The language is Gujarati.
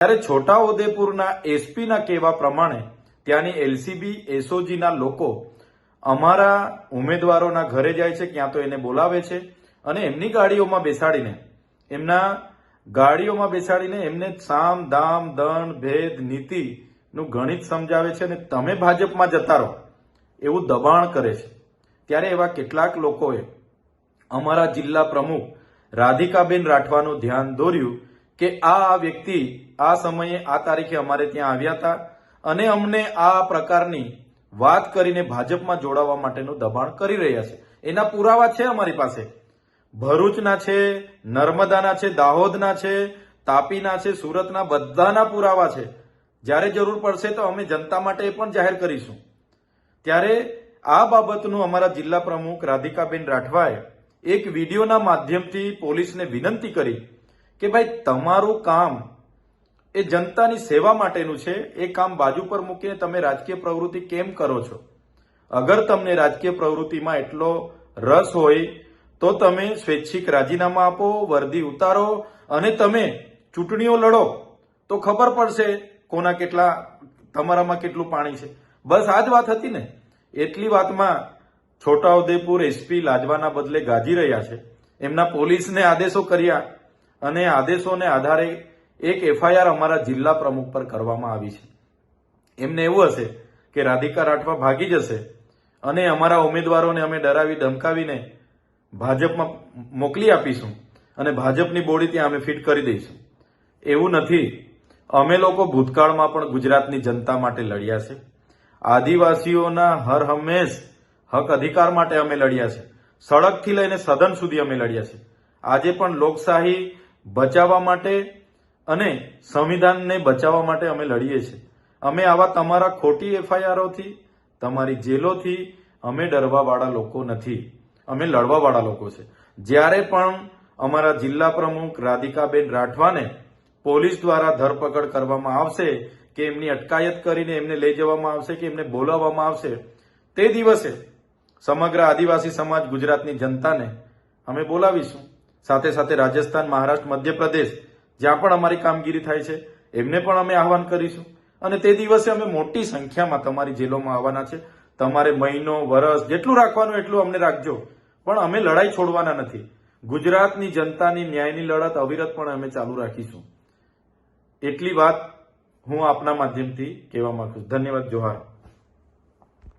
ત્યારે છોટાઉદેપુરના એસપીના કહેવા પ્રમાણે ત્યાંની એલસીબી એસઓજીના લોકો અમારા ઉમેદવારોના ઘરે જાય છે, ક્યાં તો એને બોલાવે છે અને એમની ગાડીઓમાં બેસાડીને એમને સામ દામ દંડ ભેદ નીતિનું ગણિત સમજાવે છે અને તમે ભાજપમાં જતા રહો એવું દબાણ કરે છે। ત્યારે એવા કેટલાક લોકોએ અમારા જિલ્લા પ્રમુખ રાધિકાબેન રાઠવાનું ધ્યાન દોર્યું કે આ વ્યક્તિ આ સમયે આ તારીખે અમારે ત્યાં આવ્યા હતા અને અમને આ પ્રકારની વાત કરીને ભાજપમાં જોડાવા માટેનું દબાણ કરી રહ્યા છે। એના પુરાવા છે અમારી પાસે, ભરૂચના છે, નર્મદાના છે, દાહોદના છે, તાપીના છે, સુરતના, બધાના પુરાવા છે। જ્યારે જરૂર પડશે તો અમે જનતા માટે એ પણ જાહેર કરીશું। ત્યારે આ બાબતનું અમારા જિલ્લા પ્રમુખ રાધિકાબેન રાઠવાએ એક વિડીયોના માધ્યમથી પોલીસને વિનંતી કરી કે ભાઈ તમારું કામ એ જનતાની સેવા માટેનું છે, એ કામ બાજુ પર મૂકીને તમે રાજકીય પ્રવૃત્તિ કેમ કરો છો? અગર તમને રાજકીય પ્રવૃત્તિમાં એટલો રસ હોય તો તમે સ્વૈચ્છિક રાજીનામા આપો, વર્દી ઉતારો અને તમે ચૂંટણીઓ લડો તો ખબર પડશે કોના કેટલા તમારામાં કેટલું પાણી છે। બસ આ જ વાત હતી ને। એટલી વાતમાં છોટાઉદેપુર એસપી લાજવાના બદલે ગાજી રહ્યા છે। એમના પોલીસને આદેશો કર્યા અને આદેશોને આધારે એક એફઆઈઆર અમારા જિલ્લા પ્રમુખ પર કરવામાં આવી છે। એમને એવું હશે કે રાધિકા રાઠવા ભાગી જશે અને અમારા ઉમેદવારોને અમે ડરાવી ધમકાવીને ભાજપમાં મોકલી આપીશું અને ભાજપની બોડી ત્યાં અમે ફિટ કરી દઈશું। એવું નથી। અમે લોકો ભૂતકાળમાં પણ ગુજરાતની જનતા માટે લડ્યા છે, આદિવાસીઓના હર હંમેશ હક અધિકાર માટે અમે લડ્યા છે, સડકથી લઈને સદન સુધી અમે લડ્યા છે। આજે પણ લોકશાહી બચાવવા માટે અને સંવિધાનને બચાવવા માટે અમે લડીએ છીએ। અમે આવા તમારા ખોટી એફઆઈઆરોથી, તમારી જેલોથી અમે ડરવાવાળા લોકો નથી, અમે લડવાવાળા લોકો છે। જ્યારે પણ અમારા જિલ્લા પ્રમુખ રાધિકાબેન રાઠવાને પોલીસ દ્વારા ધરપકડ કરવામાં આવશે કે એમની અટકાયત કરીને એમને લઈ જવામાં આવશે કે એમને બોલાવવામાં આવશે, તે દિવસે સમગ્ર આદિવાસી સમાજ ગુજરાતની જનતાને અમે બોલાવીશું। સાથે સાથે રાજસ્થાન, મહારાષ્ટ્ર, મધ્યપ્રદેશ જ્યાં પણ અમારી કામગીરી થાય છે એમને પણ અમે આહવાન કરીશું અને તે દિવસે અમે મોટી સંખ્યામાં તમારી જેલોમાં આવવાના છે। તમારે મહિનો, વરસ જેટલું રાખવાનું એટલું અમને રાખજો, પણ અમે લડાઈ છોડવાના નથી। ગુજરાતની જનતાની ન્યાયની લડત અવિરત પણ અમે ચાલુ રાખીશું। એટલી વાત હું આપના માધ્યમથી કહેવા માંગુ છું। ધન્યવાદ। જોહાર।